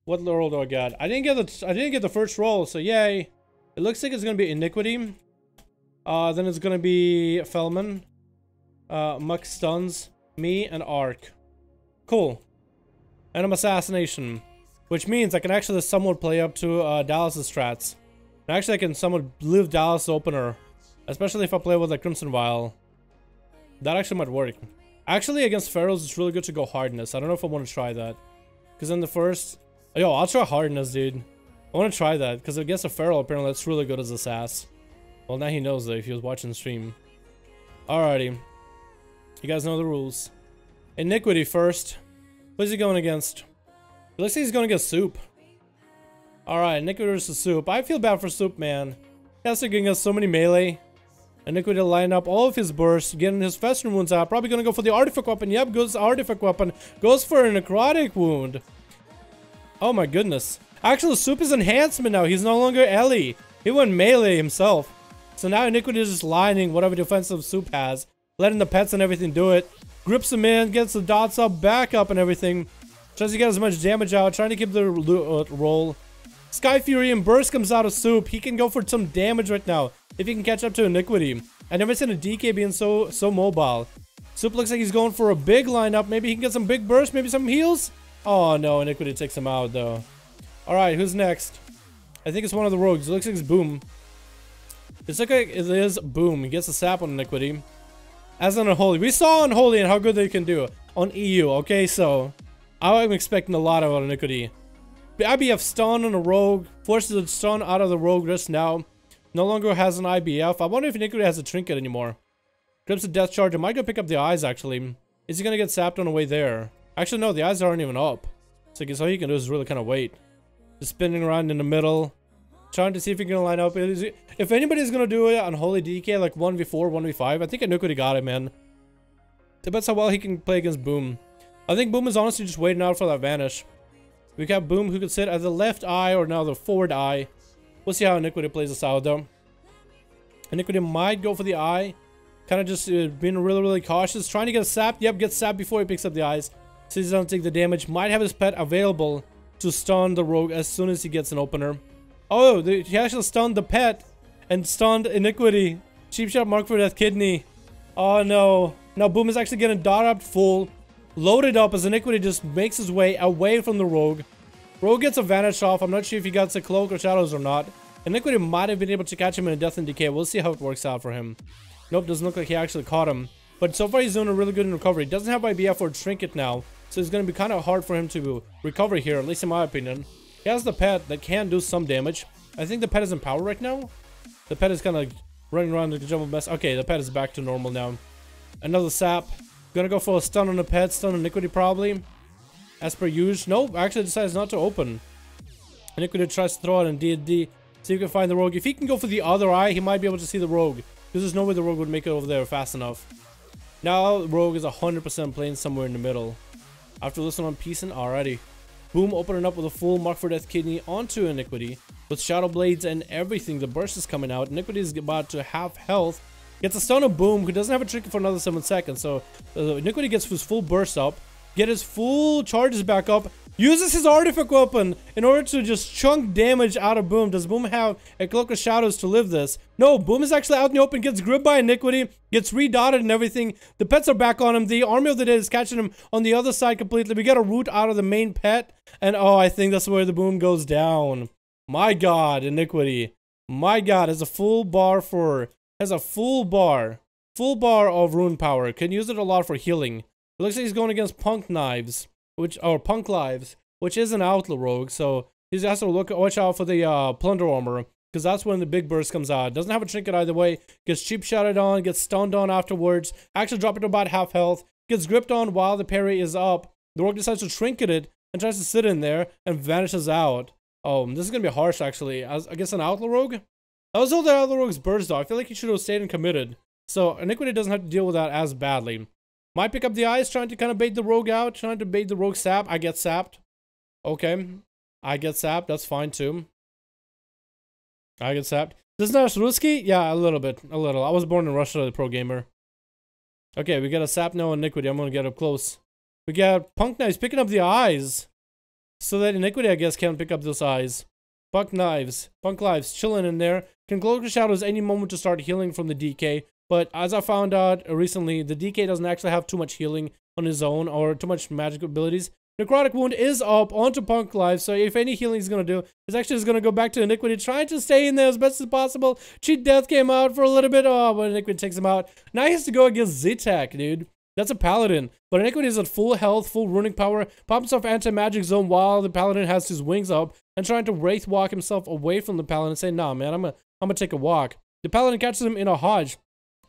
What roll do I get? I didn't get the first roll, so yay. It looks like it's gonna be Iniquity. Then it's gonna be Felman. Muck stuns me and Arc. Cool. And I'm Assassination, which means I can actually somewhat play up to Dallas's strats. And actually I can somewhat leave Dallas opener, especially if I play with like Crimson Vial. That actually might work. Actually against Pharaohs it's really good to go Hardness. I don't know if I want to try that. Because in the first... Yo, I'll try Hardness, dude. I want to try that, because against a Pharaoh apparently that's really good as a sass. Well, now he knows that if he was watching the stream. Alrighty. You guys know the rules. Iniquity first. Who's he going against? It looks like he's going against Soup. Alright, Iniquity versus Soup. I feel bad for Soup, man. He has to get us so many melee. Iniquity to line up all of his bursts, getting his Festering wounds out. Probably going to go for the Artifact Weapon. Yep, goes Artifact Weapon. Goes for a Necrotic Wound. Oh my goodness. Actually, Soup is enhancement now. He's no longer Ellie. He went melee himself. So now Iniquity is just lining whatever defensive Soup has. Letting the pets and everything do it. Grips him in, gets the dots up, back up and everything. Tries to get as much damage out, trying to keep the roll. Sky Fury and Burst comes out of Soup. He can go for some damage right now if he can catch up to Iniquity. I never seen a DK being so mobile. Soup looks like he's going for a big lineup. Maybe he can get some big burst, maybe some heals. Oh no, Iniquity takes him out though. Alright, who's next? I think it's one of the rogues. It looks like it's Boom. It's like it is Boom. He gets a sap on Iniquity. As an Unholy. We saw Unholy and how good they can do on EU, okay? So, I'm expecting a lot of Iniquity. IBF stun on a rogue. Forces a stun out of the rogue just now. No longer has an IBF. I wonder if Iniquity has a trinket anymore. Grips a death charge. I might go pick up the eyes actually. Is he gonna get sapped on the way there? Actually no, the eyes aren't even up. So I guess all he can do is really kind of wait. Just spinning around in the middle. Trying to see if he can line up. If anybody's gonna do it on Holy DK like 1v4, 1v5, I think Iniquity got it, man. Depends how well he can play against Boom. I think Boom is honestly just waiting out for that vanish. We got Boom who could sit at the left eye or now the forward eye. We'll see how Iniquity plays this out though. Iniquity might go for the eye. Kind of just being really cautious. Trying to get a sap. Yep, gets sapped before he picks up the eyes. So he doesn't take the damage. Might have his pet available to stun the rogue as soon as he gets an opener. Oh, he actually stunned the pet and stunned Iniquity. Cheap shot mark for that kidney. Oh no. Now Boom is actually getting dot up full. Loaded up as Iniquity just makes his way away from the rogue. Rogue gets a vanish off. I'm not sure if he got the cloak or shadows or not. Iniquity might have been able to catch him in a death and decay. We'll see how it works out for him. Nope, doesn't look like he actually caught him. But so far he's doing a really good in recovery. He doesn't have IBF or trinket now. So it's going to be kind of hard for him to recover here, at least in my opinion. He has the pet that can do some damage. I think the pet is in power right now. The pet is kind of running around like a jumble mess. Okay, the pet is back to normal now. Another sap. Gonna go for a stun on the pet. Stun on Iniquity probably. As per usual. Nope, actually decides not to open. Iniquity tries to throw it in D&D. See if he can find the rogue. If he can go for the other eye, he might be able to see the rogue. Because there's no way the rogue would make it over there fast enough. Now, rogue is 100% playing somewhere in the middle. After listening on Peace and already. Boom opening up with a full Mark for Death kidney onto Iniquity. With Shadow Blades and everything. The burst is coming out. Iniquity is about to half health. Gets a stun of Boom, who doesn't have a trinket for another 7 seconds. So, Iniquity gets his full burst up. Get his full charges back up. Uses his artifact weapon in order to just chunk damage out of Boom. Does Boom have a Cloak of Shadows to live this? No, Boom is actually out in the open. Gets gripped by Iniquity. Gets redotted and everything. The pets are back on him. The Army of the Dead is catching him on the other side completely. We get a root out of the main pet. And oh, I think that's where the Boom goes down. My god, Iniquity. My god, has a full bar for... Has a full bar of rune power. Can use it a lot for healing. It looks like he's going against Punk Lives, which is an Outlaw rogue. So he has to watch out for the Plunder Armor, because that's when the big burst comes out. Doesn't have a trinket either way. Gets cheap shotted on, gets stunned on afterwards. Actually drop it to about half health. Gets gripped on while the parry is up. The rogue decides to trinket it and tries to sit in there and vanishes out. Oh, this is gonna be harsh actually. I guess an Outlaw rogue. That was all the Outlaw rogue's burst though. I feel like he should have stayed and committed. So Iniquity doesn't have to deal with that as badly. Might pick up the eyes, trying to kind of bait the rogue out, trying to bait the rogue sap. I get sapped. Okay. I get sapped. That's fine too. I get sapped. This is not Ruski? Yeah, a little bit. A little. I was born in Russia, the pro gamer. Okay, we got a sap now on Iniquity. I'm gonna get up close. We got Punk now. He's picking up the eyes. so that Iniquity, I guess, can't pick up those eyes. Punk Lives chilling in there. Can Cloak Shadows any moment to start healing from the DK. But as I found out recently, the DK doesn't actually have too much healing on his own or too much magic abilities. Necrotic Wound is up onto Punk Life, so if any healing he's going to do, it's actually just going to go back to Iniquity, trying to stay in there as best as possible. Cheat Death came out for a little bit, but Iniquity takes him out. Now he has to go against Zitek, dude. That's a Paladin, but Iniquity is at full health, full runing power, pops himself anti-magic zone while the Paladin has his wings up, and trying to Wraith Walk himself away from the Paladin and say, nah, man, I'm gonna take a walk. The Paladin catches him in a hodge.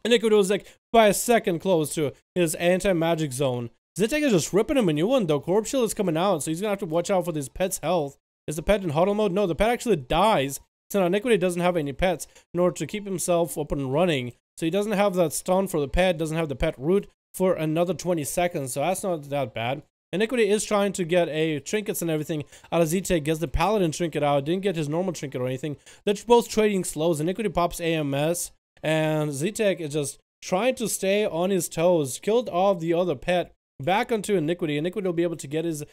Iniquity was like by a second close to his anti-magic zone. Zitek is just ripping him a new one, though. Corpse Shield is coming out, so he's gonna have to watch out for this pet's health. Is the pet in huddle mode? No, the pet actually dies. So now Iniquity doesn't have any pets in order to keep himself up and running. So he doesn't have that stun for the pet, doesn't have the pet root for another 20 seconds, so that's not that bad. Iniquity is trying to get a trinkets and everything out of Zitek, gets the Paladin trinket out, didn't get his normal trinket or anything. They're both trading slows. Iniquity pops AMS, and Zitek is just trying to stay on his toes. Killed off the other pet. Back onto Iniquity. Iniquity will be able to get his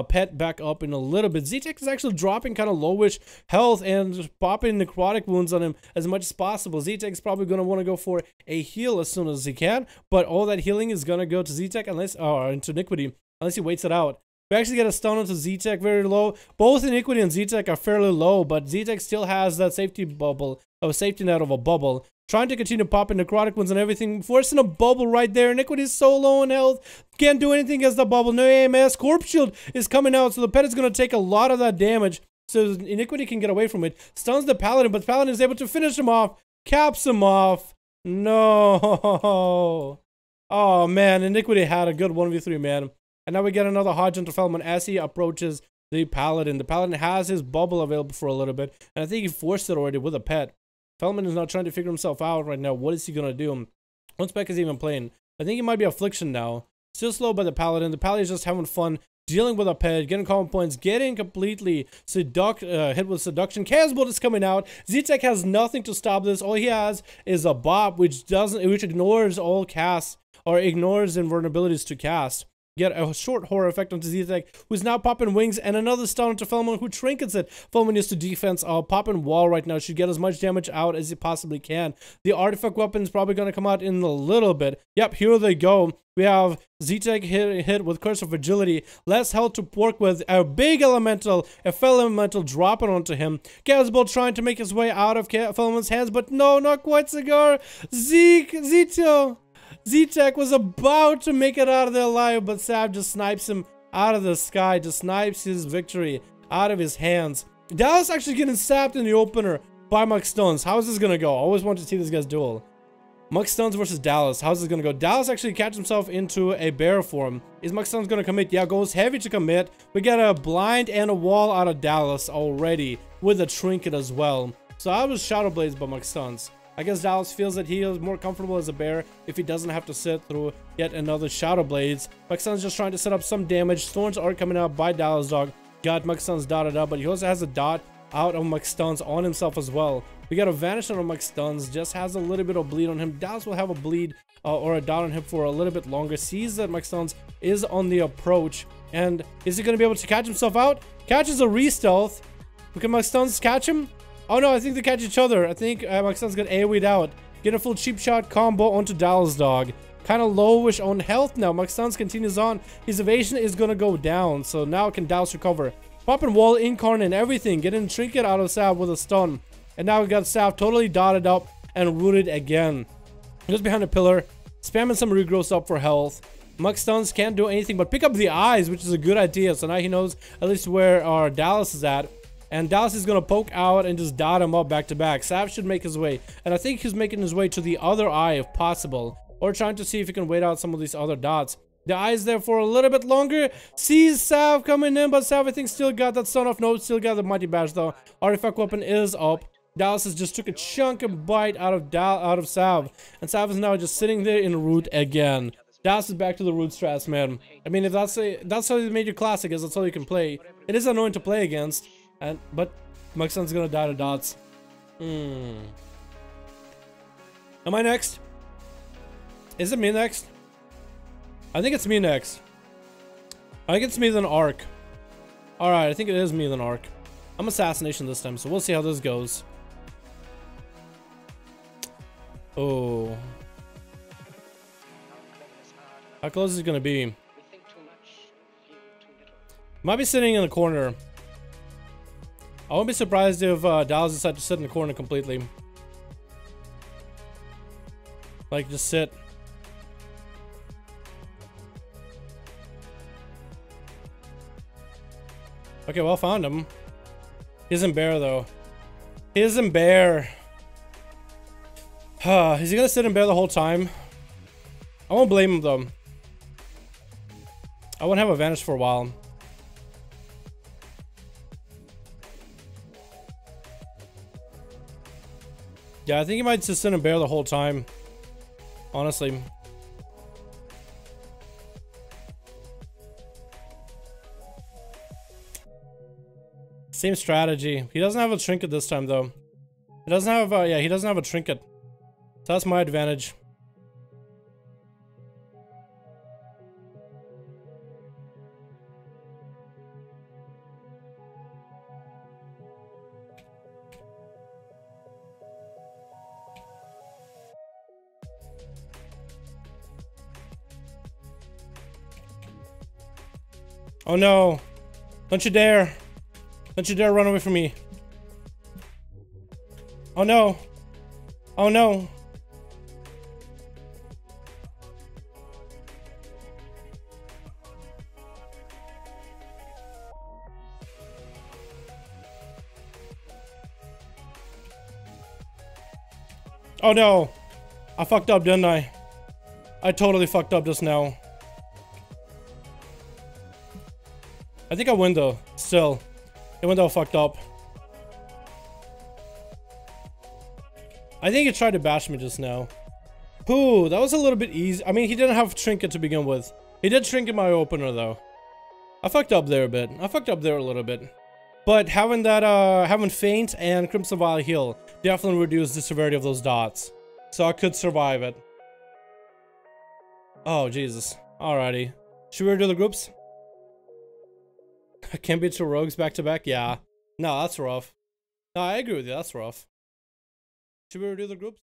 pet back up in a little bit. Zitek is actually dropping kind of lowish health and just popping necrotic wounds on him as much as possible. Zitek is probably going to want to go for a heal as soon as he can, but all that healing is going to go to Zitek unless, or into Iniquity, unless he waits it out. We actually get a stun onto Zitek very low. Both Iniquity and Zitek are fairly low, but Zitek still has that safety bubble, a safety net of a bubble. Trying to continue popping necrotic ones and everything, forcing a bubble right there. Iniquity is so low in health, can't do anything against the bubble. No AMS. Corpse Shield is coming out, so the pet is going to take a lot of that damage, so Iniquity can get away from it. Stuns the Paladin, but the Paladin is able to finish him off, caps him off. No. Oh man, Iniquity had a good 1v3, man. And now we get another Hodge into Feldman as he approaches the Paladin. The Paladin has his bubble available for a little bit, and I think he forced it already with a pet. Feldman is now trying to figure himself out right now. What is he going to do? What Spec is even playing? I think he might be Affliction now. Still slow by the Paladin. The Paladin is just having fun, dealing with a pet, getting common points, getting completely hit with Seduction. Chaos Bolt is coming out. Zitek has nothing to stop this. All he has is a Bop, which ignores all casts, or ignores invulnerabilities to cast. Get a short horror effect onto Zitek, who's now popping wings, and another stun onto Feldman, who trinkets it. Feldman is to defense, popping wall right now. Should get as much damage out as he possibly can. The artifact weapon is probably going to come out in a little bit. Yep, here they go. We have Zitek hit with Curse of Fragility. Less health to work with. A big elemental, a fell elemental dropping onto him. Chaos Bolt trying to make his way out of Feldman's hands, but no, not quite, Cigar. Zitek was about to make it out of there alive, but Sav just snipes him out of the sky, just snipes his victory out of his hands. Dallas actually getting sapped in the opener by Mux Stones. How is this gonna go? I always wanted to see this guy's duel. Mux Stones versus Dallas. How's this gonna go? Dallas actually catches himself into a bear form. Is Mux Stones gonna commit? Yeah, goes heavy to commit. We get a blind and a wall out of Dallas already with a trinket as well. So I was Shadow Blades by Mux Stones. I guess Dallas feels that he is more comfortable as a bear if he doesn't have to sit through yet another Shadow Blades. Muxton's just trying to set up some damage. Thorns are coming out by Dallas Dog. Got Muxton's dotted up, but he also has a dot out of Muxton's on himself as well. We got a Vanish on Muxton's, just has a little bit of bleed on him. Dallas will have a bleed or a dot on him for a little bit longer. Sees that Muxton's is on the approach. And is he going to be able to catch himself out? Catches a re-stealth. Can Muxton's catch him? Oh no, I think they catch each other. I think Muxton's got AoE'd out. Get a full cheap shot combo onto Dallas Dog. Kind of lowish on health now. Muxton's continues on. His evasion is going to go down. So now can Dallas recover. Popping wall, incarnate, and everything. Getting trinket out of Sav with a stun. And now we got Sav totally dotted up and rooted again. Just behind a pillar. Spamming some regrowths up for health. Muxton's can't do anything but pick up the eyes, which is a good idea. So now he knows at least where our Dallas is at. And Dallas is going to poke out and just dot him up back to back. Sav should make his way. And I think he's making his way to the other eye if possible. Or trying to see if he can wait out some of these other dots. The eye is there for a little bit longer. Sees Sav coming in, but Sav I think still got that stun off. No, still got the Mighty Bash though. Artifact weapon is up. Dallas has just took a chunk and bite out of Sav. And Sav is now just sitting there in root again. Dallas is back to the root strats, man. I mean, if that's how they made your classic is, that's all you can play. It is annoying to play against. But Muxton's gonna die to dots. Am I next? Is it me next? I think it's me next. I think it's me then Arc. Alright, I think it is me then Arc. I'm Assassination this time, so we'll see how this goes. Oh. How close is it gonna be? Might be sitting in the corner. I won't be surprised if Dallas decides to sit in the corner completely. Like, just sit. Okay, well, found him. He isn't bear, though. He isn't bear. Is he gonna sit in bear the whole time? I won't blame him, though. I won't have advantage for a while. Yeah, I think he might just sit in bear the whole time. Honestly. Same strategy. He doesn't have a trinket this time, though. He doesn't have, yeah, he doesn't have a trinket. So that's my advantage. Oh no! Don't you dare! Don't you dare run away from me! Oh no! Oh no! Oh no! I fucked up, didn't I? I totally fucked up just now. I think I win though, still. Even though I fucked up. I think he tried to bash me just now. Ooh, that was a little bit easy. I mean, he didn't have trinket to begin with. He did trinket my opener though. I fucked up there a bit. I fucked up there a little bit. But having that, having Feint and Crimson Vial heal definitely reduced the severity of those dots. So I could survive it. Oh, Jesus. Alrighty. Should we redo the groups? I can't beat 2 rogues back to back? Yeah. No, that's rough. No, I agree with you. That's rough. Should we redo the groups?